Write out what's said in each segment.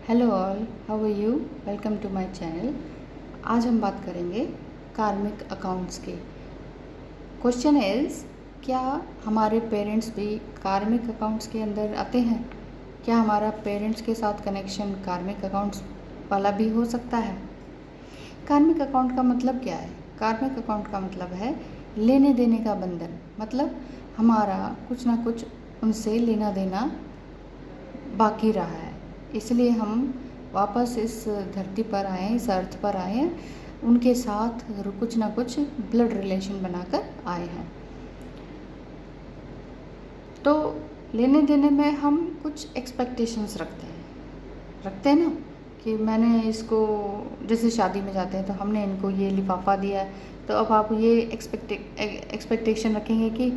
Hello all, how are you? Welcome to my channel. आज हम बात करेंगे कार्मिक अकाउंट्स की। क्वेश्चन इज़, क्या हमारे पेरेंट्स भी कार्मिक अकाउंट्स के अंदर आते हैं? क्या हमारा पेरेंट्स के साथ कनेक्शन कार्मिक अकाउंट्स वाला भी हो सकता है? कार्मिक अकाउंट का मतलब क्या है? कार्मिक अकाउंट का मतलब है लेने देने का बंधन। मतलब हमारा कुछ ना कुछ उनसे लेना देना बाकी रहा है, इसलिए हम वापस इस धरती पर आए, इस अर्थ पर आए हैं, उनके साथ कुछ ना कुछ ब्लड रिलेशन बनाकर आए हैं। तो लेने देने में हम कुछ एक्सपेक्टेशंस रखते हैं ना, कि मैंने इसको, जैसे शादी में जाते हैं तो हमने इनको ये लिफाफा दिया है, तो अब आप ये एक्सपेक्टेशन रखेंगे कि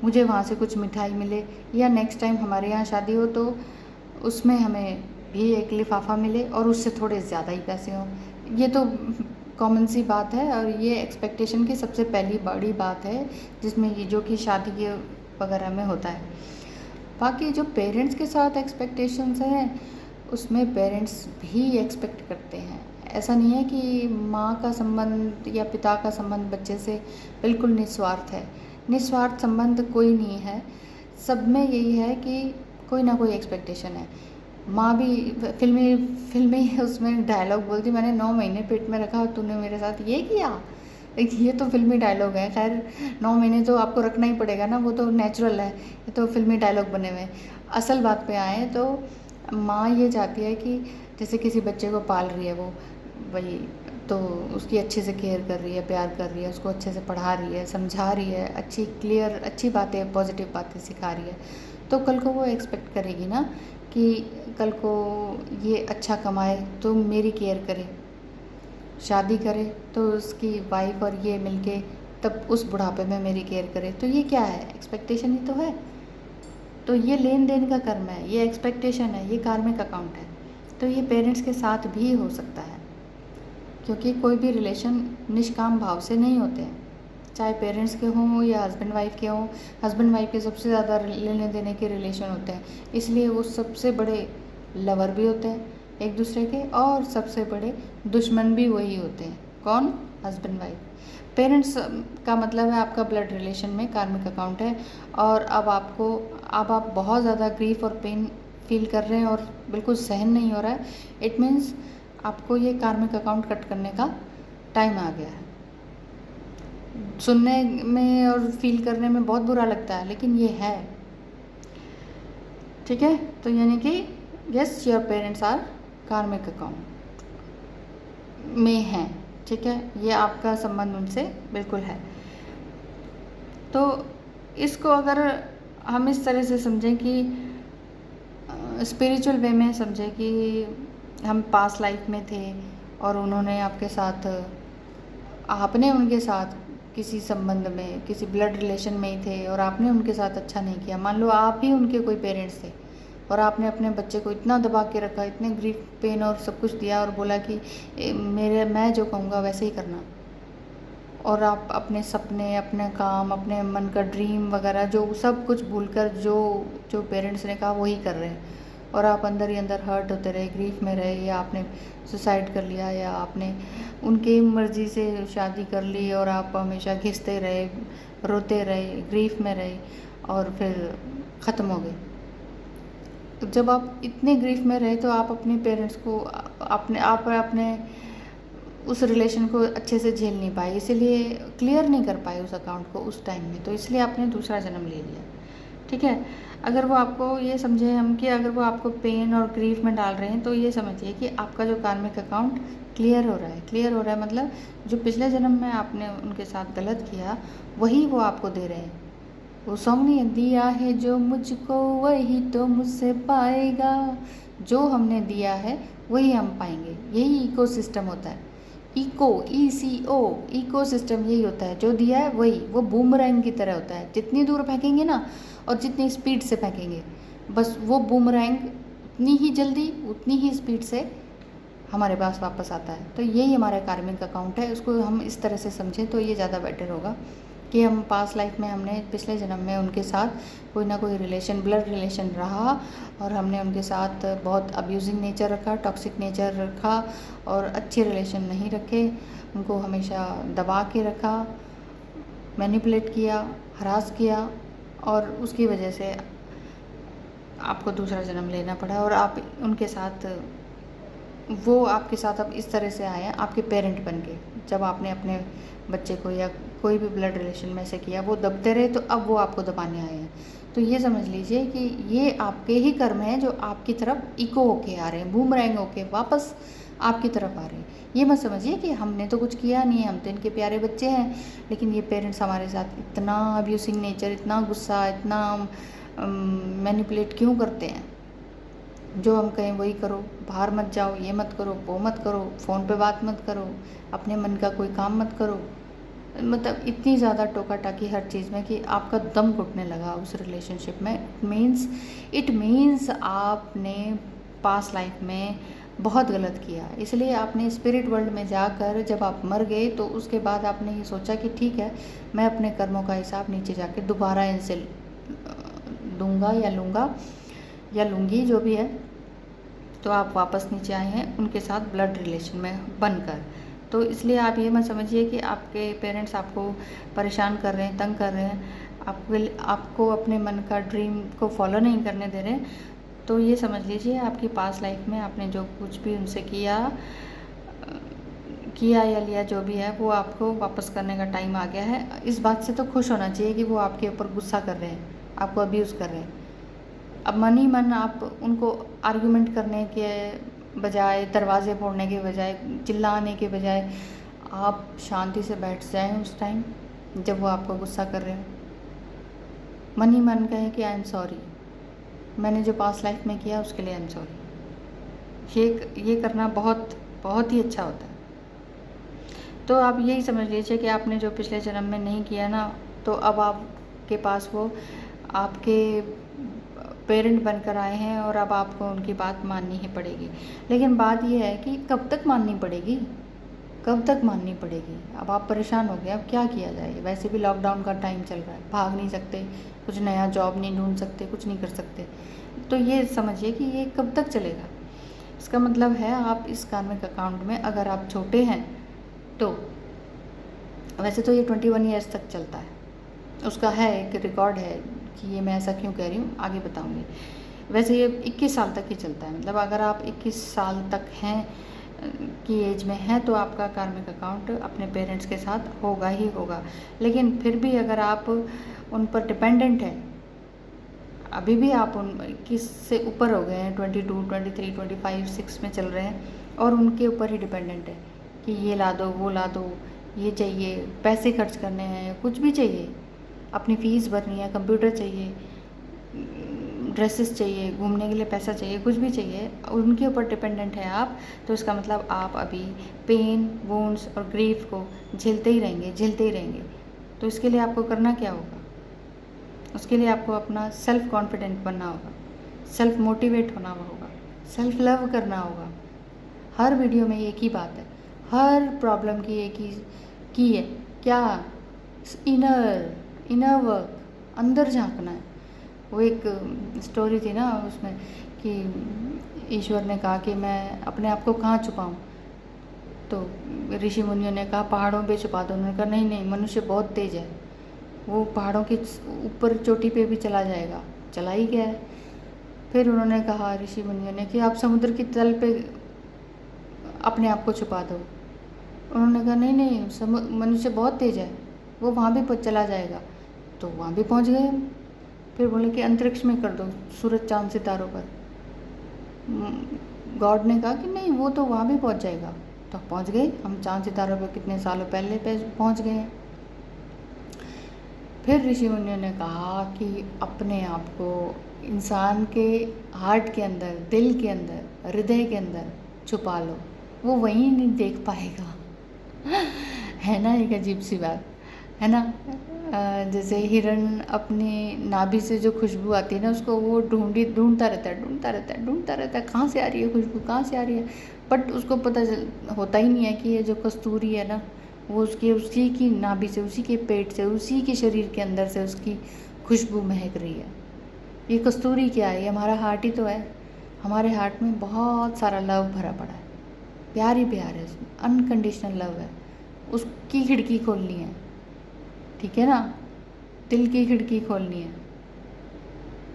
मुझे वहाँ से कुछ मिठाई मिले, या नेक्स्ट टाइम हमारे यहाँ शादी हो तो उसमें हमें भी एक लिफाफा मिले और उससे थोड़े ज़्यादा ही पैसे हों। ये तो कॉमन सी बात है, और ये एक्सपेक्टेशन की सबसे पहली बड़ी बात है जिसमें ये जो कि शादी के वगैरह में होता है। बाकी जो पेरेंट्स के साथ एक्सपेक्टेशंस हैं, उसमें पेरेंट्स भी एक्सपेक्ट करते हैं। ऐसा नहीं है कि माँ का संबंध या पिता का संबंध बच्चे से बिल्कुल निस्वार्थ है। निस्वार्थ संबंध कोई नहीं है, सब में यही है कि कोई ना कोई एक्सपेक्टेशन है। माँ भी फिल्मी उसमें डायलॉग बोलती, मैंने 9 महीने पेट में रखा और तूने मेरे साथ ये किया। ये तो फिल्मी डायलॉग है। खैर 9 महीने तो आपको रखना ही पड़ेगा ना, वो तो नेचुरल है, ये तो फिल्मी डायलॉग बने हुए हैं। असल बात पे आए तो माँ ये चाहती है कि जैसे किसी बच्चे को पाल रही है वो, वही तो उसकी अच्छे से केयर कर रही है, प्यार कर रही है, उसको अच्छे से पढ़ा रही है, समझा रही है, अच्छी बातें, पॉजिटिव बातें सिखा रही है। तो कल को वो एक्सपेक्ट करेगी ना कि कल को ये अच्छा कमाए तो मेरी केयर करे, शादी करे तो उसकी वाइफ और ये मिलके तब उस बुढ़ापे में मेरी केयर करे। तो ये क्या है? एक्सपेक्टेशन ही तो है। तो ये लेन देन का कर्म है, ये एक्सपेक्टेशन है, ये कार्मिक अकाउंट है। तो ये पेरेंट्स के साथ भी हो सकता है, क्योंकि कोई भी रिलेशन निष्काम भाव से नहीं होते हैं, चाहे पेरेंट्स के हों या हस्बैंड वाइफ के हों। हस्बैंड वाइफ के सबसे ज़्यादा लेने देने के रिलेशन होते हैं, इसलिए वो सबसे बड़े लवर भी होते हैं एक दूसरे के, और सबसे बड़े दुश्मन भी वही होते हैं। कौन? Husband wife. पेरेंट्स का मतलब है आपका ब्लड रिलेशन में कार्मिक अकाउंट है, और अब आप बहुत ज़्यादा ग्रीफ और पेन फील कर रहे हैं और बिल्कुल सहन नहीं हो रहा है। इट मीन्स आपको ये कार्मिक अकाउंट कट करने का टाइम आ गया है। सुनने में और फील करने में बहुत बुरा लगता है, लेकिन ये है, ठीक है। तो यानी कि yes, your parents are karmic account में हैं, ठीक है। ये आपका संबंध उनसे बिल्कुल है। तो इसको अगर हम इस तरह से समझें कि स्पिरिचुअल वे में समझें कि हम पास्ट लाइफ में थे और उन्होंने आपने उनके साथ किसी संबंध में, किसी ब्लड रिलेशन में ही थे और आपने उनके साथ अच्छा नहीं किया। मान लो आप ही उनके कोई पेरेंट्स थे और आपने अपने बच्चे को इतना दबा के रखा, इतने ग्रीफ पेन और सब कुछ दिया और बोला कि मैं जो कहूँगा वैसे ही करना, और आप अपने सपने, अपने काम, अपने मन का ड्रीम वगैरह जो सब कुछ भूलकर जो पेरेंट्स ने कहा वही कर रहे हैं, और आप अंदर ही अंदर हर्ट होते रहे, ग्रीफ में रहे, या आपने सुसाइड कर लिया, या आपने उनकी मर्ज़ी से शादी कर ली और आप हमेशा घिसते रहे, रोते रहे, ग्रीफ में रहे और फिर ख़त्म हो गए। तो जब आप इतने ग्रीफ में रहे तो आप अपने पेरेंट्स को अपने उस रिलेशन को अच्छे से झेल नहीं पाए, इसीलिए क्लियर नहीं कर पाए उस अकाउंट को उस टाइम में, तो इसलिए आपने दूसरा जन्म ले लिया, ठीक है। अगर वो आपको ये समझे हम कि अगर वो आपको पेन और ग्रीफ में डाल रहे हैं, तो ये समझिए कि आपका जो कार्मिक अकाउंट क्लियर हो रहा है। मतलब जो पिछले जन्म में आपने उनके साथ गलत किया वही वो आपको दे रहे हैं। वो सॉन्ग नहीं है, दिया है जो मुझको वही तो मुझसे पाएगा, जो हमने दिया है वही हम पाएंगे। यही इकोसिस्टम होता है। इको सिस्टम यही होता है, जो दिया है वही, वो बूमरैंग की तरह होता है। जितनी दूर फेंकेंगे ना और जितनी स्पीड से फेंकेंगे, बस वो बूमरैंग उतनी ही जल्दी, उतनी ही स्पीड से हमारे पास वापस आता है। तो यही हमारा कार्मिक अकाउंट है, उसको हम इस तरह से समझें तो ये ज़्यादा बेटर होगा। कि हम पास्ट लाइफ में हमने पिछले जन्म में उनके साथ कोई ना कोई रिलेशन, ब्लड रिलेशन रहा और हमने उनके साथ बहुत अब्यूजिंग नेचर रखा, टॉक्सिक नेचर रखा और अच्छे रिलेशन नहीं रखे, उनको हमेशा दबा के रखा, मैनिपुलेट किया, हरास किया और उसकी वजह से आपको दूसरा जन्म लेना पड़ा और आप उनके साथ, वो आपके साथ अब इस तरह से आए हैं आपके पेरेंट बन के। जब आपने अपने बच्चे को या कोई भी ब्लड रिलेशन में से किया, वो दबते रहे तो अब वो आपको दबाने आए हैं। तो ये समझ लीजिए कि ये आपके ही कर्म हैं जो आपकी तरफ इको होके आ रहे हैं, बूमरैंग होके वापस आपकी तरफ आ रहे हैं। ये मत समझिए कि हमने तो कुछ किया नहीं है, हम तो इनके प्यारे बच्चे हैं, लेकिन ये पेरेंट्स हमारे साथ इतना अब्यूसिंग नेचर, इतना गुस्सा, इतना मैनिपुलेट क्यों करते हैं। जो हम कहें वही करो, बाहर मत जाओ, ये मत करो, वो मत करो, फ़ोन पे बात मत करो, अपने मन का कोई काम मत करो, मतलब इतनी ज़्यादा टोका टाकी हर चीज़ में कि आपका दम घुटने लगा उस रिलेशनशिप में। इट मीन्स आपने पास्ट लाइफ में बहुत गलत किया। इसलिए आपने स्पिरिट वर्ल्ड में जाकर जब आप मर गए तो उसके बाद आपने ये सोचा कि ठीक है, मैं अपने कर्मों का हिसाब नीचे जाके दोबारा इनसे दूंगा या लूँगा या लूँगी, जो भी है। तो आप वापस नीचे आए हैं उनके साथ ब्लड रिलेशन में बनकर। तो इसलिए आप ये मत समझिए कि आपके पेरेंट्स आपको परेशान कर रहे हैं, तंग कर रहे हैं, आपको अपने मन का ड्रीम को फॉलो नहीं करने दे रहे। तो ये समझ लीजिए आपकी पास्ट लाइफ में आपने जो कुछ भी उनसे किया या लिया, जो भी है, वो आपको वापस करने का टाइम आ गया है। इस बात से तो खुश होना चाहिए कि वो आपके ऊपर गुस्सा कर रहे हैं, आपको अब्यूज़ कर रहे हैं। अब मन ही मन आप उनको आर्गुमेंट करने के बजाय, दरवाजे फोड़ने के बजाय, चिल्लाने के बजाय आप शांति से बैठ जाएं उस टाइम जब वो आपको गुस्सा कर रहे हो। मन ही मन कहें कि आई एम सॉरी, मैंने जो पास्ट लाइफ में किया उसके लिए आई एम सॉरी। ये करना बहुत बहुत ही अच्छा होता है। तो आप यही समझ लीजिए कि आपने जो पिछले जन्म में नहीं किया ना, तो अब आपके पास वो आपके पेरेंट बनकर आए हैं और अब आपको उनकी बात माननी ही पड़ेगी। लेकिन बात यह है कि कब तक माननी पड़ेगी, कब तक माननी पड़ेगी। अब आप परेशान हो गए, अब क्या किया जाए। वैसे भी लॉकडाउन का टाइम चल रहा है, भाग नहीं सकते, कुछ नया जॉब नहीं ढूंढ सकते, कुछ नहीं कर सकते। तो ये समझिए कि ये कब तक चलेगा। इसका मतलब है आप इस कार्मिक अकाउंट में, अगर आप छोटे हैं तो, वैसे तो ये 21 ईयर्स तक चलता है, उसका है एक रिकॉर्ड है कि ये मैं ऐसा क्यों कह रही हूँ, आगे बताऊँगी। वैसे ये 21 साल तक ही चलता है, मतलब अगर आप 21 साल तक हैं की एज में हैं तो आपका कार्मिक अकाउंट अपने पेरेंट्स के साथ होगा ही होगा। लेकिन फिर भी अगर आप उन पर डिपेंडेंट हैं, अभी भी आप उन 21 से ऊपर हो गए हैं, 22, 23, 25, 6 में चल रहे हैं और उनके ऊपर ही डिपेंडेंट है कि ये ला दो, वो ला दो, ये चाहिए, पैसे खर्च करने हैं, कुछ भी चाहिए, अपनी फ़ीस भरनी है, कंप्यूटर चाहिए, ड्रेसेस चाहिए, घूमने के लिए पैसा चाहिए, कुछ भी चाहिए, उनके ऊपर डिपेंडेंट है आप। तो इसका मतलब आप अभी पेन, वुंड्स और ग्रीफ को झेलते ही रहेंगे। तो इसके लिए आपको करना क्या होगा, उसके लिए आपको अपना सेल्फ कॉन्फिडेंट बनना होगा, सेल्फ मोटिवेट होना होगा, सेल्फ लव करना होगा। हर वीडियो में एक ही बात है, हर प्रॉब्लम की एक ही की है, क्या, इनर वर्क, अंदर झांकना है। वो एक स्टोरी थी ना उसमें कि ईश्वर ने कहा कि मैं अपने आप को कहाँ छुपाऊँ, तो ऋषि मुनियों ने कहा पहाड़ों पे छुपा दो। उन्होंने कहा नहीं, मनुष्य बहुत तेज है, वो पहाड़ों के ऊपर चोटी पे भी चला जाएगा, चला ही गया है। फिर उन्होंने कहा ऋषि मुनियों ने कि आप समुद्र की तल पे अपने आप को छुपा दो। उन्होंने कहा नहीं, मनुष्य बहुत तेज है, वो वहाँ भी चला जाएगा। तो वहाँ भी पहुँच गए हम। फिर बोले कि अंतरिक्ष में कर दो, सूरज चांद सितारों पर। गॉड ने कहा कि नहीं, वो तो वहाँ भी पहुँच जाएगा। तो पहुँच गए हम, चांद सितारों पर कितने सालों पहले पहुँच गए हैं। फिर ऋषि मुनियों ने कहा कि अपने आप को इंसान के हार्ट के अंदर, दिल के अंदर, हृदय के अंदर छुपा लो, वो वहीं नहीं देख पाएगा। है ना, एक अजीब सी बात है ना। जैसे हिरण अपनी नाभि से जो खुशबू आती है ना, उसको वो ढूंढता रहता है, कहाँ से आ रही है खुशबू, कहाँ से आ रही है। बट उसको पता होता ही नहीं है कि ये जो कस्तूरी है ना, वो उसकी उसी की नाभि से, उसी के पेट से, उसी के शरीर के अंदर से उसकी खुशबू महक रही है। ये कस्तूरी क्या है? ये हमारा हार्ट ही तो है। हमारे हार्ट में बहुत सारा लव भरा पड़ा है, प्यार ही प्यार है इसमें, अनकंडीशनल लव है। उसकी खिड़की खोलनी है, ठीक है ना? दिल की खिड़की खोलनी है,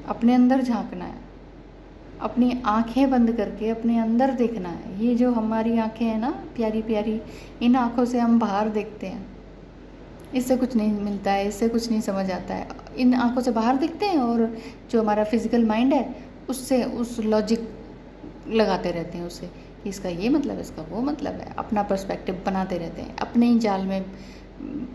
अपने अंदर झांकना है, अपनी आंखें बंद करके अपने अंदर देखना है। ये जो हमारी आंखें हैं ना प्यारी प्यारी, इन आंखों से हम बाहर देखते हैं, इससे कुछ नहीं मिलता है, इससे कुछ नहीं समझ आता है। इन आंखों से बाहर देखते हैं और जो हमारा फिजिकल माइंड है उससे उस लॉजिक लगाते रहते हैं उससे, कि इसका ये मतलब है, इसका वो मतलब है। अपना पर्सपेक्टिव बनाते रहते हैं, अपने ही जाल में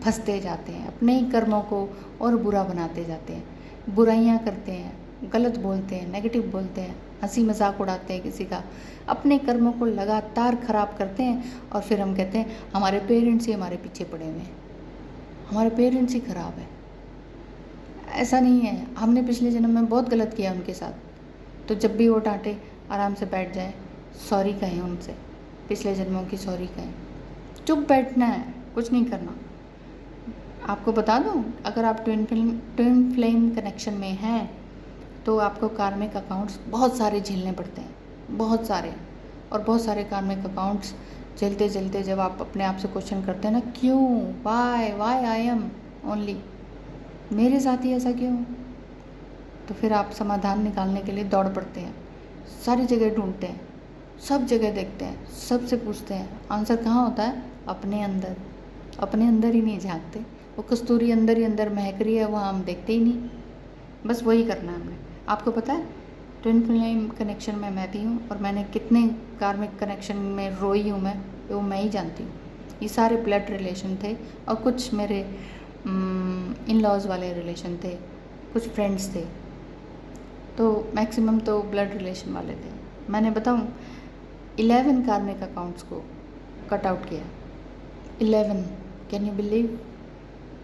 फंसते जाते हैं, अपने ही कर्मों को और बुरा बनाते जाते हैं, बुराइयां करते हैं, गलत बोलते हैं, नेगेटिव बोलते हैं, हंसी मजाक उड़ाते हैं किसी का, अपने कर्मों को लगातार ख़राब करते हैं। और फिर हम कहते हैं हमारे पेरेंट्स ही हमारे पीछे पड़े हुए हैं, हमारे पेरेंट्स ही ख़राब है। ऐसा नहीं है, हमने पिछले जन्म में बहुत गलत किया उनके साथ। तो जब भी वो डांटे आराम से बैठ जाए, सॉरी कहें उनसे, पिछले जन्मों की सॉरी कहें, चुप बैठना है, कुछ नहीं करना। आपको बता दूं, अगर आप ट्विन फ्लेम कनेक्शन में हैं तो आपको कार्मिक अकाउंट्स बहुत सारे झेलने पड़ते हैं, बहुत सारे, और बहुत सारे कार्मिक अकाउंट्स झेलते झेलते जब आप अपने आप से क्वेश्चन करते हैं ना, क्यों, वाई आई एम ओनली, मेरे साथ ही ऐसा क्यों, तो फिर आप समाधान निकालने के लिए दौड़ पड़ते हैं, सारी जगह ढूंढते हैं, सब जगह देखते हैं, सबसे पूछते हैं। आंसर कहाँ होता है? अपने अंदर। अपने अंदर ही नहीं झांकते। वो कस्तूरी अंदर ही अंदर महक रही है, वहाँ हम देखते ही नहीं। बस वही करना है हमने। आपको पता है ट्विन फ्लेम कनेक्शन में मैं भी हूँ, और मैंने कितने कार्मिक कनेक्शन में रोई हूँ मैं, वो मैं ही जानती हूँ। ये सारे ब्लड रिलेशन थे, और कुछ मेरे इन लॉज वाले रिलेशन थे, कुछ फ्रेंड्स थे, तो मैक्सिमम तो ब्लड रिलेशन वाले थे। मैंने बताऊँ 11 कार्मिक अकाउंट्स को कट आउट किया। 11, कैन यू बिलीव?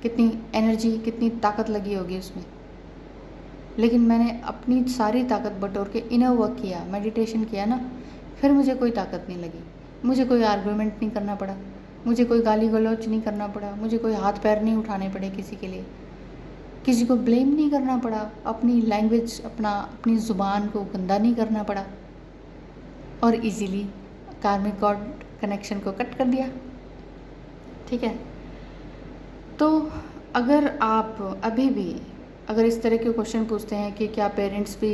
कितनी एनर्जी, कितनी ताकत लगी होगी उसमें। लेकिन मैंने अपनी सारी ताकत बटोर के इनर वर्क किया, मेडिटेशन किया ना, फिर मुझे कोई ताकत नहीं लगी। मुझे कोई आर्गुमेंट नहीं करना पड़ा, मुझे कोई गाली गलौज नहीं करना पड़ा, मुझे कोई हाथ पैर नहीं उठाने पड़े किसी के लिए, किसी को ब्लेम नहीं करना पड़ा, अपनी लैंग्वेज, अपनी ज़ुबान को गंदा नहीं करना पड़ा, और इजीली कार्मिक गॉड कनेक्शन को कट कर दिया। ठीक है, तो अगर आप अभी भी अगर इस तरह के क्वेश्चन पूछते हैं कि क्या पेरेंट्स भी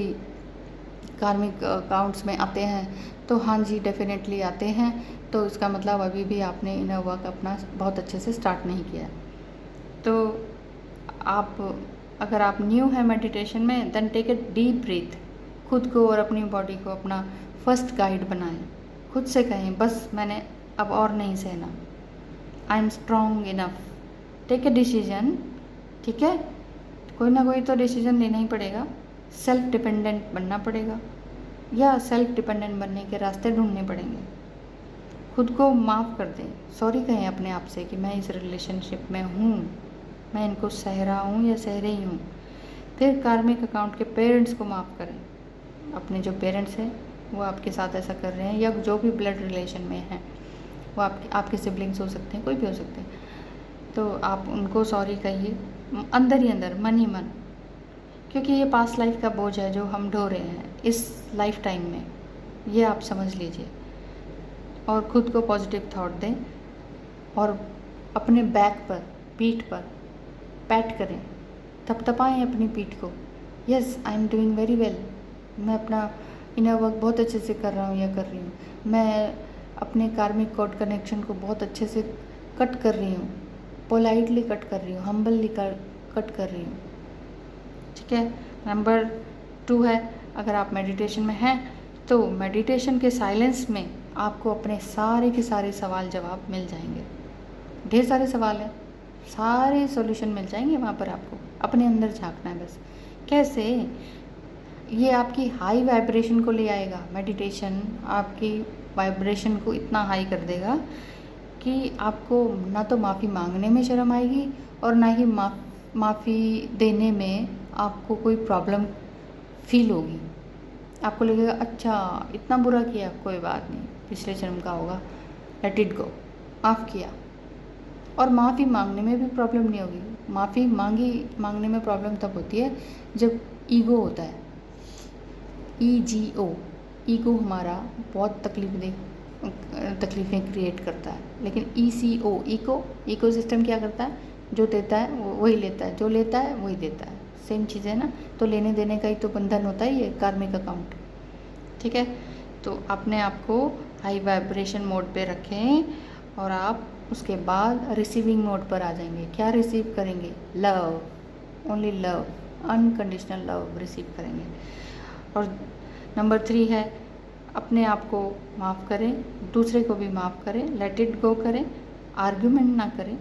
कार्मिक अकाउंट्स में आते हैं, तो हाँ जी, डेफिनेटली आते हैं। तो इसका मतलब अभी भी आपने इनर वर्क अपना बहुत अच्छे से स्टार्ट नहीं किया। तो आप, अगर आप न्यू है मेडिटेशन में, then take a deep breath. खुद को और अपनी बॉडी को अपना फर्स्ट गाइड बनाएं। खुद से कहें, बस मैंने अब और नहीं सहना, I am strong enough. Take a decision, ठीक है? कोई ना कोई तो डिसीजन लेना ही पड़ेगा। सेल्फ डिपेंडेंट बनना पड़ेगा, या सेल्फ डिपेंडेंट बनने के रास्ते ढूंढने पड़ेंगे। खुद को माफ़ कर दें, सॉरी कहें अपने आप से कि मैं इस रिलेशनशिप में हूँ, मैं इनको सह रहा हूँ या सह रही हूँ। फिर कार्मिक अकाउंट के पेरेंट्स को माफ़ करें। अपने जो पेरेंट्स हैं वो आपके साथ ऐसा कर रहे हैं, या जो भी ब्लड रिलेशन में हैं, वो आपके सिबलिंग्स हो सकते हैं, कोई भी हो सकते हैं, तो आप उनको सॉरी कहिए अंदर ही अंदर, मन ही मन, क्योंकि ये पास्ट लाइफ का बोझ है जो हम ढो रहे हैं इस लाइफ टाइम में, ये आप समझ लीजिए। और ख़ुद को पॉजिटिव थॉट दें, और अपने बैक पर, पीठ पर पैट करें, थपथपाएं अपनी पीठ को। Yes, I am doing very well. मैं अपना इनर वर्क बहुत अच्छे से कर रहा हूँ या कर रही हूँ। मैं अपने कार्मिक कॉर्ड कनेक्शन को बहुत अच्छे से कट कर रही हूँ, पोलाइटली कट कर रही हूँ, हम्बली कट कर रही हूँ। ठीक है। नंबर 2 है, अगर आप मेडिटेशन में हैं तो मेडिटेशन के साइलेंस में आपको अपने सारे के सारे सवाल जवाब मिल जाएंगे। ढेर सारे सवाल हैं, सारे सॉल्यूशन मिल जाएंगे वहाँ पर। आपको अपने अंदर झांकना है बस। कैसे? ये आपकी हाई वाइब्रेशन को ले आएगा। मेडिटेशन आपकी वाइब्रेशन को इतना हाई कर देगा कि आपको ना तो माफ़ी मांगने में शर्म आएगी, और ना ही माफ़ी देने में आपको कोई प्रॉब्लम फील होगी। आपको लगेगा अच्छा इतना बुरा किया, कोई बात नहीं, पिछले जन्म का होगा, लेट इट गो, माफ़ किया। और माफ़ी मांगने में भी प्रॉब्लम नहीं होगी। माफ़ी मांगने में प्रॉब्लम तब होती है जब ईगो होता है, EGO, ईगो हमारा बहुत तकलीफ़ें क्रिएट करता है। लेकिन ECO, इको सिस्टम क्या करता है, जो देता है वही लेता है, जो लेता है वही देता है, सेम चीज़ है ना। तो लेने देने का ही तो बंधन होता है ये कार्मिक अकाउंट, ठीक है। तो अपने आप को हाई वाइब्रेशन मोड पे रखें और आप उसके बाद रिसीविंग मोड पर आ जाएंगे। क्या रिसीव करेंगे? Love, only love, unconditional love receive करेंगे। और नंबर 3 है, अपने आप को माफ़ करें, दूसरे को भी माफ़ करें, लेट इट गो करें, आर्ग्यूमेंट ना करें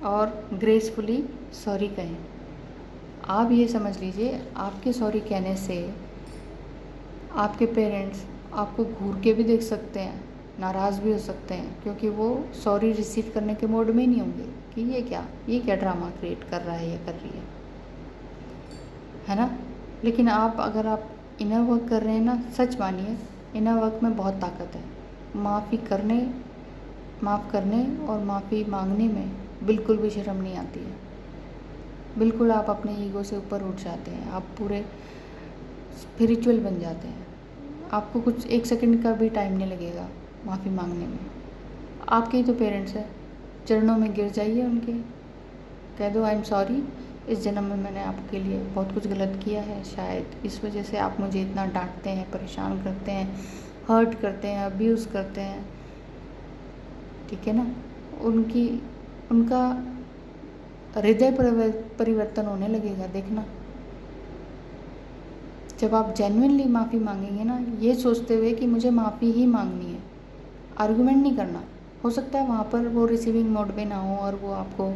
और ग्रेसफुली सॉरी कहें। आप ये समझ लीजिए, आपके सॉरी कहने से आपके पेरेंट्स आपको घूर के भी देख सकते हैं, नाराज़ भी हो सकते हैं, क्योंकि वो सॉरी रिसीव करने के मोड में नहीं होंगे कि ये क्या ड्रामा क्रिएट कर रहा है या कर रही है ना। लेकिन अगर आप इनर वर्क कर रहे हैं ना, सच मानिए इनर वर्क में बहुत ताकत है। माफ़ करने और माफ़ी मांगने में बिल्कुल भी शर्म नहीं आती है। बिल्कुल आप अपने ईगो से ऊपर उठ जाते हैं, आप पूरे स्पिरिचुअल बन जाते हैं। आपको कुछ 1 सेकंड का भी टाइम नहीं लगेगा माफ़ी मांगने में। आपके ही तो पेरेंट्स हैं, चरणों में गिर जाइए उनके, कह दो आई एम सॉरी, इस जन्म में मैंने आपके लिए बहुत कुछ गलत किया है, शायद इस वजह से आप मुझे इतना डांटते हैं, परेशान करते हैं, हर्ट करते हैं, अब्यूज़ करते हैं, ठीक है ना। उनका हृदय परिवर्तन होने लगेगा, देखना। जब आप जेन्युइनली माफ़ी मांगेंगे ना, ये सोचते हुए कि मुझे माफ़ी ही मांगनी है, आर्गुमेंट नहीं करना। हो सकता है वहाँ पर वो रिसीविंग मोड में ना हो और वो आपको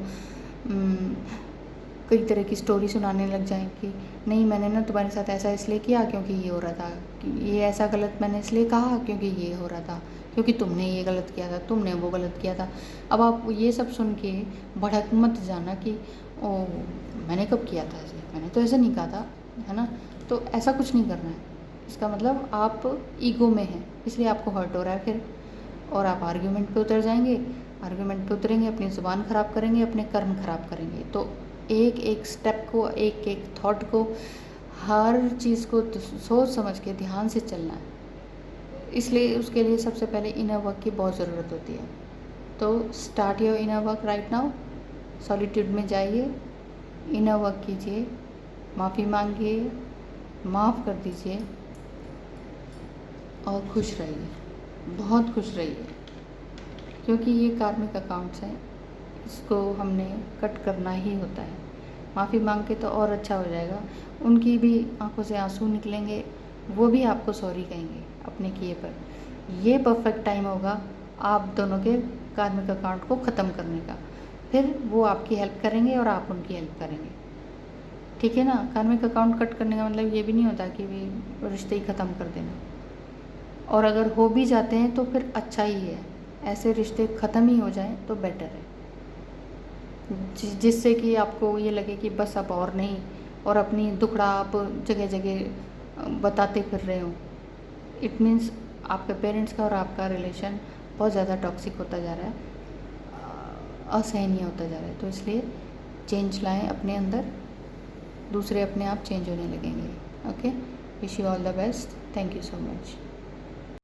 कई तरह की स्टोरी सुनाने लग जाएं कि नहीं, मैंने ना तुम्हारे साथ ऐसा इसलिए किया क्योंकि ये हो रहा था, कि ये ऐसा गलत मैंने इसलिए कहा क्योंकि ये हो रहा था, क्योंकि तुमने ये गलत किया था, तुमने वो गलत किया था। अब आप ये सब सुन के भड़क मत जाना कि ओ मैंने कब किया था ऐसे, मैंने तो ऐसे नहीं कहा था, है ना। तो ऐसा कुछ नहीं करना है। इसका मतलब आप ईगो में हैं, इसलिए आपको हर्ट हो रहा है फिर, और आप आर्ग्यूमेंट पे उतर जाएंगे। आर्ग्यूमेंट पे उतरेंगे, अपनी ज़ुबान ख़राब करेंगे, अपने कर्म ख़राब करेंगे। तो एक एक स्टेप को, एक एक थॉट को, हर चीज़ को सोच समझ के ध्यान से चलना है। इसलिए उसके लिए सबसे पहले इनर वर्क की बहुत ज़रूरत होती है। तो start your inner work right now. Solitude में जाइए, इनर वर्क कीजिए, माफ़ी मांगिए, माफ़ कर दीजिए और खुश रहिए, बहुत खुश रहिए, क्योंकि ये कार्मिक अकाउंट्स हैं, इसको हमने कट करना ही होता है। माफ़ी मांग के तो और अच्छा हो जाएगा, उनकी भी आंखों से आंसू निकलेंगे, वो भी आपको सॉरी कहेंगे अपने किए पर। ये परफेक्ट टाइम होगा आप दोनों के कार्मिक अकाउंट को ख़त्म करने का। फिर वो आपकी हेल्प करेंगे और आप उनकी हेल्प करेंगे, ठीक है ना। कार्मिक अकाउंट कट करने का मतलब ये भी नहीं होता कि भी रिश्ते ही ख़त्म कर देना, और अगर हो भी जाते हैं तो फिर अच्छा ही है, ऐसे रिश्ते ख़त्म ही हो जाएं तो बेटर है, जिससे कि आपको ये लगे कि बस अब और नहीं, और अपनी दुखड़ा आप जगह जगह बताते फिर रहे हो। इट मीन्स आपके पेरेंट्स का और आपका रिलेशन बहुत ज़्यादा टॉक्सिक होता जा रहा है, असहनीय होता जा रहा है। तो इसलिए चेंज लाएं अपने अंदर, दूसरे अपने आप चेंज होने लगेंगे। Okay, wish you all the best, thank you so much.